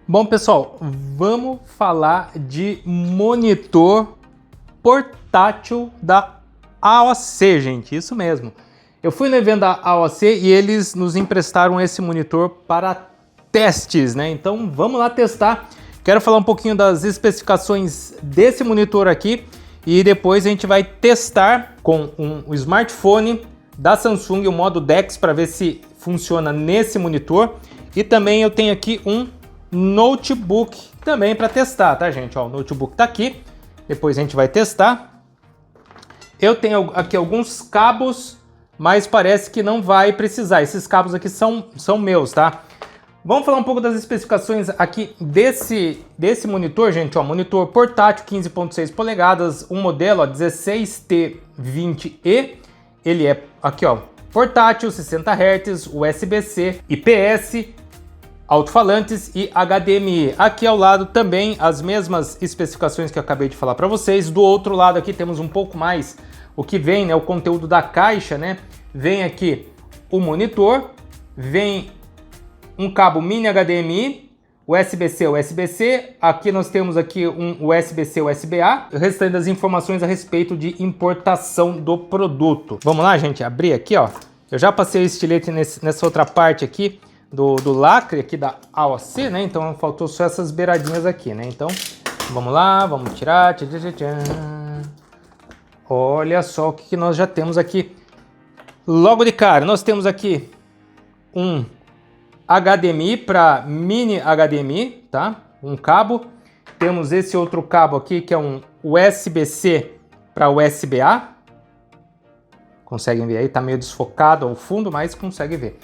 Bom, pessoal, vamos falar de monitor portátil da AOC, gente, isso mesmo. Eu fui no evento da AOC e eles nos emprestaram esse monitor para testes, né? Então vamos lá testar. Quero falar um pouquinho das especificações desse monitor aqui e depois a gente vai testar com um smartphone da Samsung, o modo DeX, para ver se funciona nesse monitor. E também eu tenho aqui um notebook também para testar, tá, gente? Ó, o notebook tá aqui, depois a gente vai testar. Eu tenho aqui alguns cabos, mas parece que não vai precisar. Esses cabos aqui são meus, tá? Vamos falar um pouco das especificações aqui desse monitor, gente. Ó, monitor portátil 15.6 polegadas, um modelo 16T20E. Ele é aqui, ó, portátil, 60 Hz, USB-C, IPS, alto-falantes e HDMI. Aqui ao lado também as mesmas especificações que eu acabei de falar para vocês. Do outro lado aqui temos um pouco mais o que vem, né, o conteúdo da caixa, né? Vem aqui o monitor, vem um cabo mini HDMI, USB-C, USB-C. Aqui nós temos aqui um USB-C, USB-A. O restante das informações a respeito de importação do produto. Vamos lá, gente, abrir aqui, ó. Eu já passei o estilete nessa outra parte aqui do lacre aqui da AOC, né? Então faltou só essas beiradinhas aqui, né? Então vamos lá, vamos tirar. Olha só o que nós já temos aqui. Logo de cara, nós temos aqui um HDMI para mini HDMI, tá? Um cabo. Temos esse outro cabo aqui que é um USB-C para USB-A. Conseguem ver aí? Tá meio desfocado ao fundo, mas consegue ver.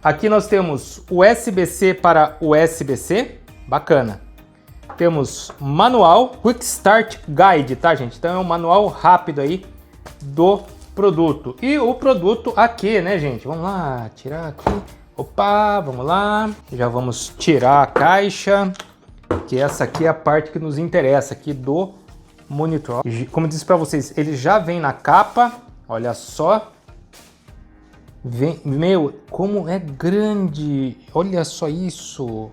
Aqui nós temos USB-C para USB-C, bacana. Temos manual, Quick Start Guide, tá, gente? Então é um manual rápido aí do produto. E o produto aqui, né, gente? Vamos lá, tirar aqui. Opa, vamos lá. Já vamos tirar a caixa, que essa aqui é a parte que nos interessa aqui do monitor. Como eu disse para vocês, ele já vem na capa, olha só. Meu, como é grande! Olha só isso!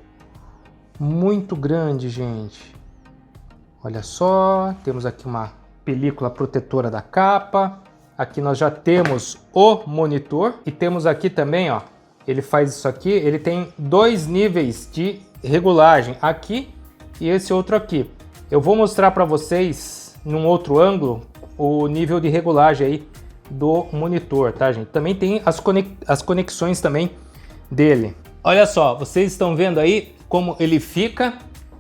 Muito grande, gente. Olha só, temos aqui uma película protetora da capa. Aqui nós já temos o monitor e temos aqui também, ó. Ele faz isso aqui, ele tem dois níveis de regulagem, aqui e esse outro aqui. Eu vou mostrar para vocês, num outro ângulo, o nível de regulagem aí do monitor, tá, gente? Também tem as conexões também dele. Olha só, vocês estão vendo aí como ele fica,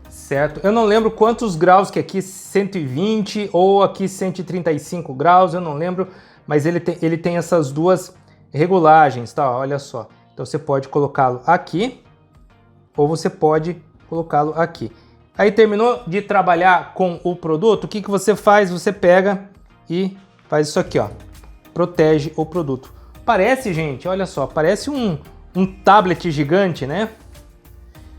certo? Eu não lembro quantos graus que aqui, 120 ou aqui 135 graus, eu não lembro, mas ele tem essas duas regulagens, tá? Olha só. Então você pode colocá-lo aqui ou você pode colocá-lo aqui. Aí terminou de trabalhar com o produto, o que você faz? Você pega e faz isso aqui, ó. Protege o produto. Parece, gente, olha só, parece um tablet gigante, né?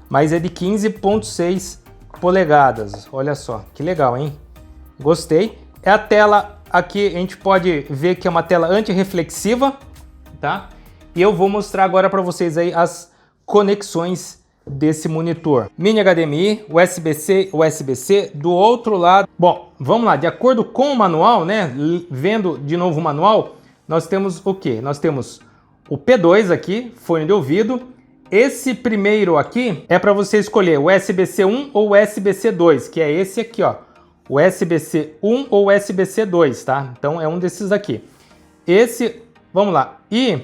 Mas é de 15.6 polegadas. Olha só, que legal, hein? Gostei. É a tela aqui, a gente pode ver que é uma tela antirreflexiva, tá? E eu vou mostrar agora para vocês aí as conexões desse monitor. Mini HDMI, USB-C, USB-C. Do outro lado, bom, vamos lá, de acordo com o manual, né, vendo de novo o manual, nós temos o que? Nós temos o P2 aqui, fone de ouvido. Esse primeiro aqui é para você escolher o USB-C 1 ou USB-C 2, que é esse aqui, ó, USB-C 1 ou USB-C 2, tá? Então é um desses aqui. Esse, vamos lá, e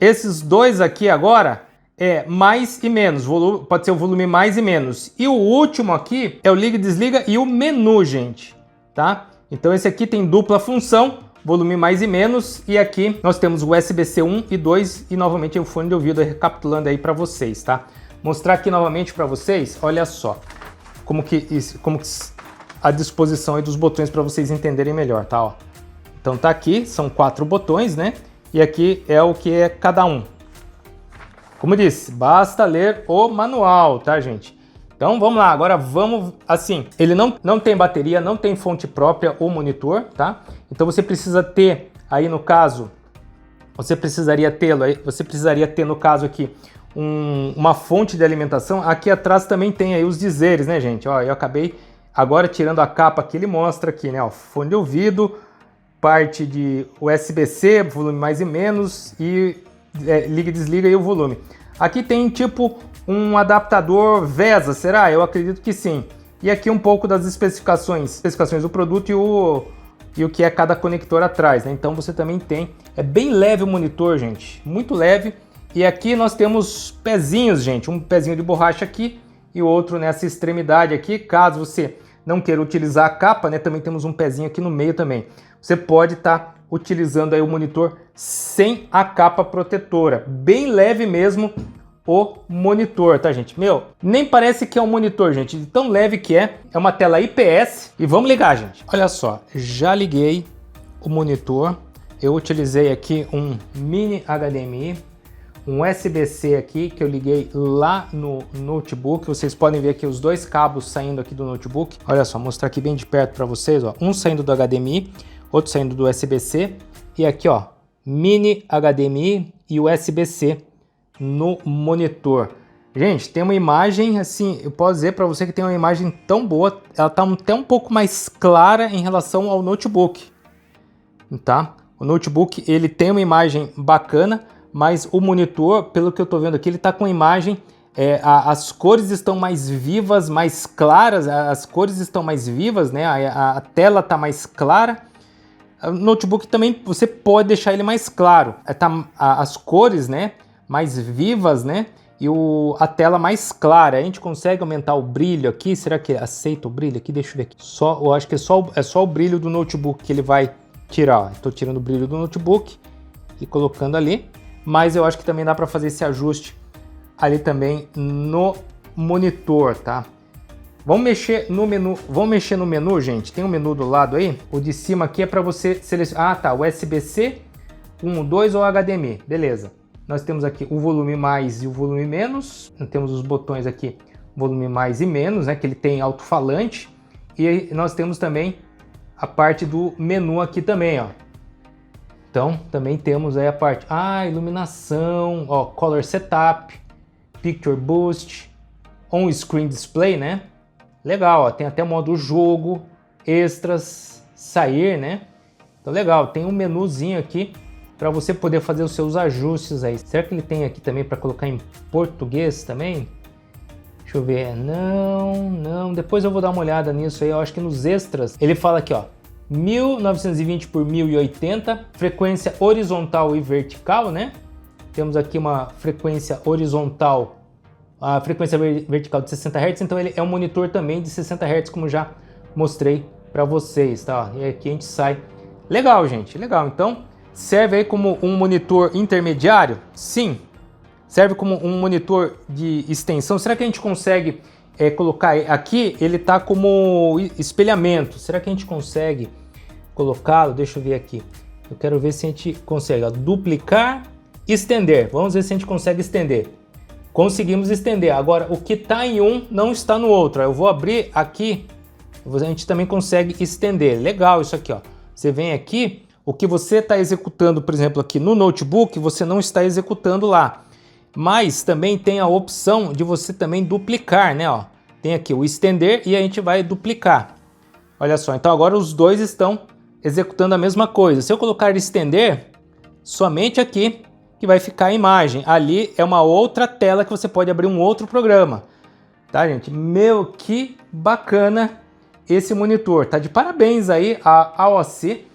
esses dois aqui agora é mais e menos, pode ser o volume mais e menos. E o último aqui é o liga e desliga e o menu, gente, tá? Então esse aqui tem dupla função, volume mais e menos, e aqui nós temos o USB-C 1 e 2 e novamente o fone de ouvido, recapitulando aí para vocês, tá? Mostrar aqui novamente para vocês, olha só, como que a disposição aí dos botões para vocês entenderem melhor, tá? Ó. Então tá aqui, são 4 botões, né? E aqui é o que é cada um. Como disse, basta ler o manual, tá, gente? Então vamos lá, agora vamos assim. Ele não tem bateria, não tem fonte própria o monitor, tá? Então você precisa ter aí no caso, você precisaria ter no caso aqui uma fonte de alimentação. Aqui atrás também tem aí os dizeres, né, gente? Ó, eu acabei agora tirando a capa aqui, ele mostra aqui, né, ó, fone de ouvido, parte de USB-C, volume mais e menos, e liga e desliga e o volume. Aqui tem tipo um adaptador VESA, será? Eu acredito que sim. E aqui um pouco das especificações do produto e o que é cada conector atrás, né? Então você também tem, é bem leve o monitor, gente, muito leve. E aqui nós temos pezinhos, gente, um pezinho de borracha aqui e outro nessa extremidade aqui. Caso você não queira utilizar a capa, né, também temos um pezinho aqui no meio também. Você pode estar utilizando aí o monitor sem a capa protetora, bem leve mesmo o monitor, tá, gente? Meu, nem parece que é um monitor, gente, de tão leve que é uma tela IPS. E vamos ligar, gente. Olha só, já liguei o monitor, eu utilizei aqui um mini HDMI, um USB-C aqui que eu liguei lá no notebook. Vocês podem ver aqui os dois cabos saindo aqui do notebook. Olha só, mostrar aqui bem de perto para vocês, ó, um saindo do HDMI, outro saindo do USB-C, e aqui, ó, mini HDMI e USB-C no monitor. Gente, tem uma imagem assim, eu posso dizer para você que tem uma imagem tão boa, ela tá até um pouco mais clara em relação ao notebook, tá? O notebook, ele tem uma imagem bacana, mas o monitor, pelo que eu tô vendo aqui, ele tá com a imagem, as cores estão mais vivas, mais claras, as cores estão mais vivas, né? A tela tá mais clara. O notebook também, você pode deixar ele mais claro, as cores, né, mais vivas, né, e a tela mais clara. A gente consegue aumentar o brilho aqui. Será que aceita o brilho aqui? Deixa eu ver aqui. Eu acho que é só o brilho do notebook que ele vai tirar. Estou tirando o brilho do notebook e colocando ali. Mas eu acho que também dá para fazer esse ajuste ali também no monitor, tá? Vamos mexer no menu, gente. Tem um menu do lado aí. O de cima aqui é para você selecionar. Ah, tá. USB-C, 1, 2 ou HDMI. Beleza. Nós temos aqui o volume mais e o volume menos. Temos os botões aqui, volume mais e menos, né? Que ele tem alto-falante. E nós temos também a parte do menu aqui também, ó. Então, também temos aí a parte, iluminação, ó, Color Setup, Picture Boost, On-Screen Display, né? Legal, ó, tem até modo jogo, extras, sair, né? Então, legal, tem um menuzinho aqui para você poder fazer os seus ajustes aí. Será que ele tem aqui também para colocar em português também? Deixa eu ver, não, depois eu vou dar uma olhada nisso aí. Eu acho que nos extras, ele fala aqui, ó, 1920 por 1080, frequência horizontal e vertical, né? Temos aqui uma frequência horizontal, a frequência vertical de 60 Hz, então ele é um monitor também de 60 Hz, como já mostrei para vocês, tá? E aqui a gente sai. Legal, gente, legal. Então, serve aí como um monitor intermediário? Sim. Serve como um monitor de extensão. Será que a gente consegue colocar aqui? Ele tá como espelhamento. Será que a gente consegue colocá-lo? Deixa eu ver aqui. Eu quero ver se a gente consegue, ó, duplicar, estender. Vamos ver se a gente consegue estender. Conseguimos estender. Agora, o que está em um não está no outro. Eu vou abrir aqui. A gente também consegue estender. Legal isso aqui, ó. Você vem aqui, o que você está executando, por exemplo, aqui no notebook, você não está executando lá. Mas também tem a opção de você também duplicar, né? Ó, tem aqui o estender e a gente vai duplicar. Olha só, então agora os dois estão executando a mesma coisa. Se eu colocar estender, somente aqui que vai ficar a imagem. Ali é uma outra tela que você pode abrir um outro programa. Tá, gente? Meu, que bacana esse monitor. Tá de parabéns aí a AOC.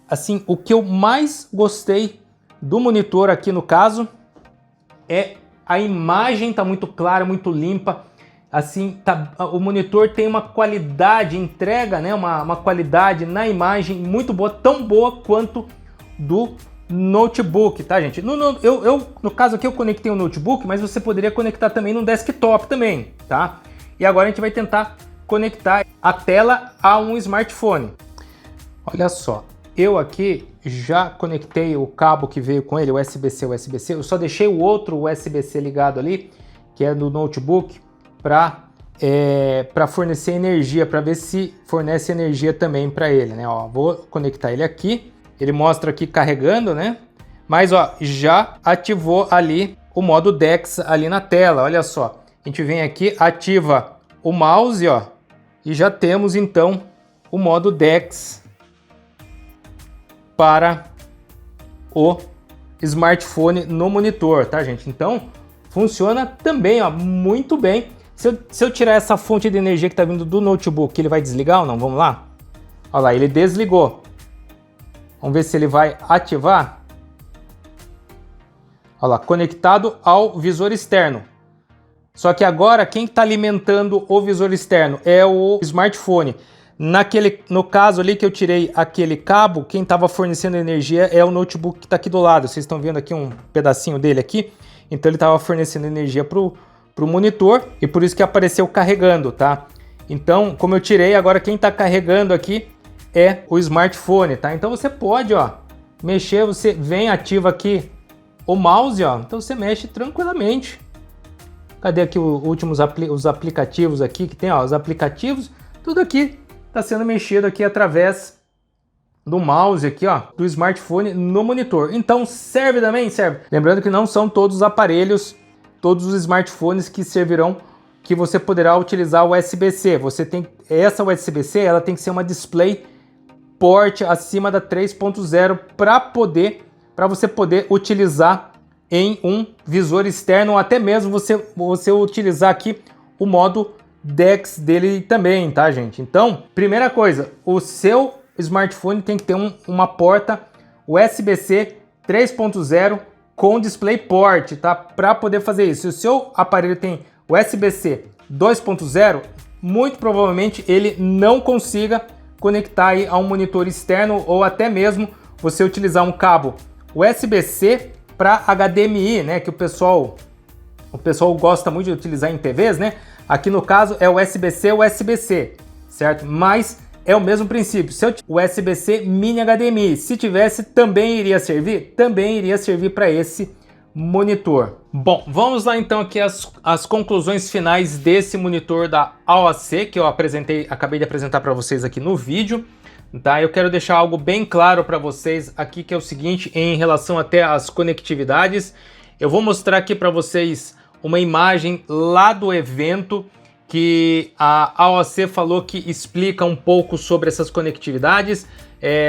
Assim, o que eu mais gostei do monitor aqui no caso é a imagem, tá muito clara, muito limpa. Assim, o monitor tem uma qualidade, entrega, né, uma qualidade na imagem muito boa, tão boa quanto do notebook, tá, gente? No caso aqui eu conectei o notebook, mas você poderia conectar também no desktop também, tá? E agora a gente vai tentar conectar a tela a um smartphone. Olha só, eu aqui já conectei o cabo que veio com ele, o USB-C, eu só deixei o outro USB-C ligado ali, que é do notebook, para fornecer energia, para ver se fornece energia também para ele, né? Ó, vou conectar ele aqui, ele mostra aqui carregando, né? Mas ó, já ativou ali o modo DeX ali na tela. Olha só, a gente vem aqui, ativa o mouse, ó, e já temos então o modo DeX para o smartphone no monitor, tá, gente? Então, funciona também, ó, muito bem. Se eu tirar essa fonte de energia que está vindo do notebook, ele vai desligar ou não? Vamos lá? Olha lá, ele desligou. Vamos ver se ele vai ativar. Olha lá, conectado ao visor externo. Só que agora, quem está alimentando o visor externo é o smartphone. No caso ali que eu tirei aquele cabo, quem estava fornecendo energia é o notebook que está aqui do lado. Vocês estão vendo aqui um pedacinho dele aqui. Então ele estava fornecendo energia para o monitor e por isso que apareceu carregando, tá? Então, como eu tirei, agora quem está carregando aqui é o smartphone, tá? Então você pode, ó, mexer, você vem, ativa aqui o mouse, ó. Então você mexe tranquilamente. Cadê aqui os aplicativos aqui que tem, ó, os aplicativos, tudo aqui está sendo mexido aqui através do mouse aqui, ó, do smartphone no monitor. Então serve também, serve. Lembrando que não são todos os aparelhos, todos os smartphones que servirão, que você poderá utilizar o USB-C. Você tem essa USB-C, ela tem que ser uma DisplayPort acima da 3.0 para você poder utilizar em um visor externo, ou até mesmo você utilizar aqui o modo DeX dele também, tá, gente? Então, primeira coisa, o seu smartphone tem que ter uma porta USB-C 3.0 com DisplayPort, tá? Para poder fazer isso. Se o seu aparelho tem USB-C 2.0, muito provavelmente ele não consiga conectar aí a um monitor externo, ou até mesmo você utilizar um cabo USB-C para HDMI, né? Que o pessoal gosta muito de utilizar em TVs, né? Aqui no caso é USB-C, USB-C, certo? Mas é o mesmo princípio. Se eu USB-C mini HDMI, se tivesse, também iria servir? Também iria servir para esse monitor. Bom, vamos lá então aqui as conclusões finais desse monitor da AOC que eu acabei de apresentar para vocês aqui no vídeo. Tá? Eu quero deixar algo bem claro para vocês aqui, que é o seguinte, em relação até às conectividades. Eu vou mostrar aqui para vocês uma imagem lá do evento que a AOC falou, que explica um pouco sobre essas conectividades,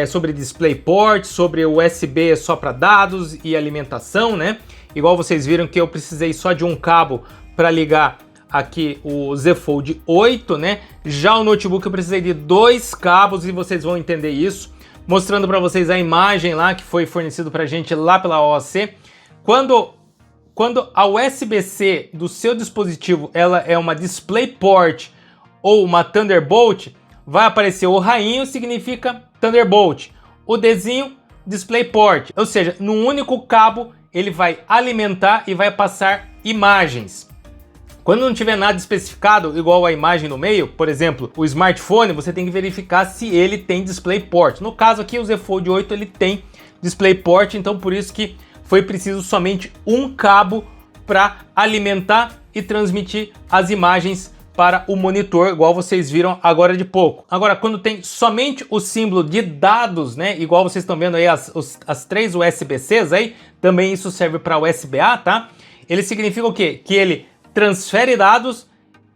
sobre DisplayPort, sobre USB só para dados e alimentação, né? Igual vocês viram que eu precisei só de um cabo para ligar aqui o Z Fold 8, né? Já o notebook eu precisei de 2 cabos e vocês vão entender isso. Mostrando para vocês a imagem lá que foi fornecido para a gente lá pela AOC. Quando a USB-C do seu dispositivo ela é uma DisplayPort ou uma Thunderbolt, vai aparecer o rainho, significa Thunderbolt. O Dzinho, DisplayPort. Ou seja, num único cabo ele vai alimentar e vai passar imagens. Quando não tiver nada especificado, igual a imagem no meio, por exemplo, o smartphone, você tem que verificar se ele tem DisplayPort. No caso aqui, o Z Fold 8 ele tem DisplayPort, então por isso que foi preciso somente um cabo para alimentar e transmitir as imagens para o monitor, igual vocês viram agora de pouco. Agora, quando tem somente o símbolo de dados, né, igual vocês estão vendo aí as 3 USB-Cs aí, também isso serve para USB-A, tá? Ele significa o quê? Que ele transfere dados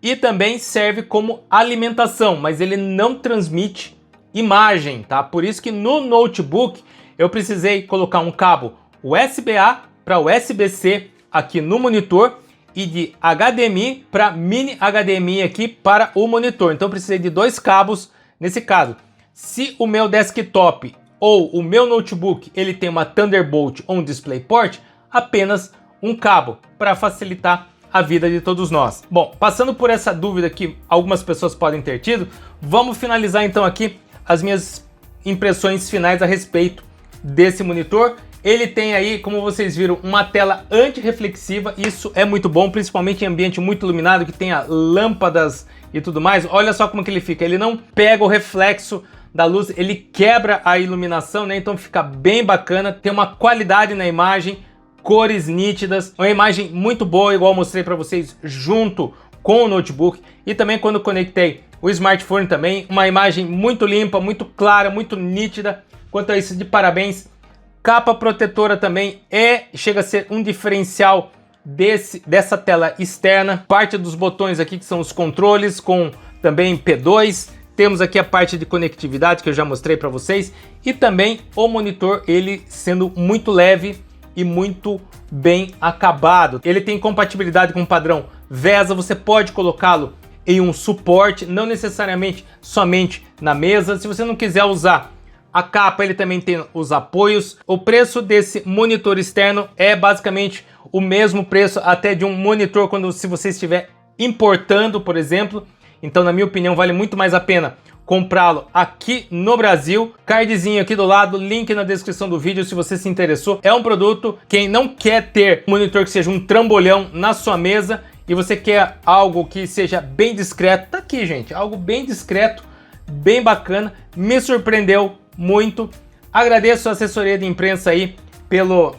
e também serve como alimentação, mas ele não transmite imagem, tá? Por isso que no notebook eu precisei colocar um cabo USB-A para USB-C aqui no monitor e de HDMI para mini HDMI aqui para o monitor. Então eu precisei de 2 cabos nesse caso. Se o meu desktop ou o meu notebook ele tem uma Thunderbolt ou um DisplayPort, apenas um cabo para facilitar a vida de todos nós. Bom, passando por essa dúvida que algumas pessoas podem ter tido, vamos finalizar então aqui as minhas impressões finais a respeito desse monitor. Ele tem aí, como vocês viram, uma tela antirreflexiva. Isso é muito bom, principalmente em ambiente muito iluminado, que tenha lâmpadas e tudo mais. Olha só como que ele fica. Ele não pega o reflexo da luz, ele quebra a iluminação, né? Então fica bem bacana. Tem uma qualidade na imagem, cores nítidas, uma imagem muito boa, igual eu mostrei para vocês, junto com o notebook. E também quando conectei o smartphone também, uma imagem muito limpa, muito clara, muito nítida. Quanto a isso, de parabéns. Capa protetora também chega a ser um diferencial dessa tela externa, parte dos botões aqui que são os controles com também P2, temos aqui a parte de conectividade que eu já mostrei para vocês e também o monitor, ele sendo muito leve e muito bem acabado. Ele tem compatibilidade com o padrão VESA, você pode colocá-lo em um suporte, não necessariamente somente na mesa. Se você não quiser usar a capa, ele também tem os apoios. O preço desse monitor externo é basicamente o mesmo preço até de um monitor se você estiver importando, por exemplo. Então, na minha opinião, vale muito mais a pena comprá-lo aqui no Brasil. Cardzinho aqui do lado, link na descrição do vídeo se você se interessou. É um produto, quem não quer ter um monitor que seja um trambolhão na sua mesa e você quer algo que seja bem discreto, tá aqui, gente, algo bem discreto, bem bacana, me surpreendeu muito. Agradeço a assessoria de imprensa aí pelo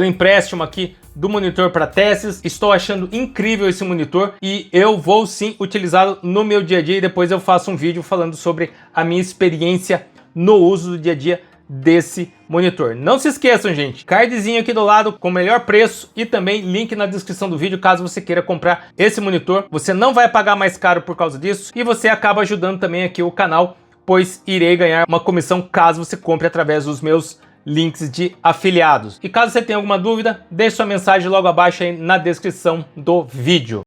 empréstimo aqui do monitor para testes. Estou achando incrível esse monitor e eu vou sim utilizá-lo no meu dia a dia e depois eu faço um vídeo falando sobre a minha experiência no uso do dia a dia desse monitor. Não se esqueçam, gente, cardzinho aqui do lado com o melhor preço e também link na descrição do vídeo caso você queira comprar esse monitor. Você não vai pagar mais caro por causa disso e você acaba ajudando também aqui o canal, pois irei ganhar uma comissão caso você compre através dos meus links de afiliados. E caso você tenha alguma dúvida, deixe sua mensagem logo abaixo aí na descrição do vídeo.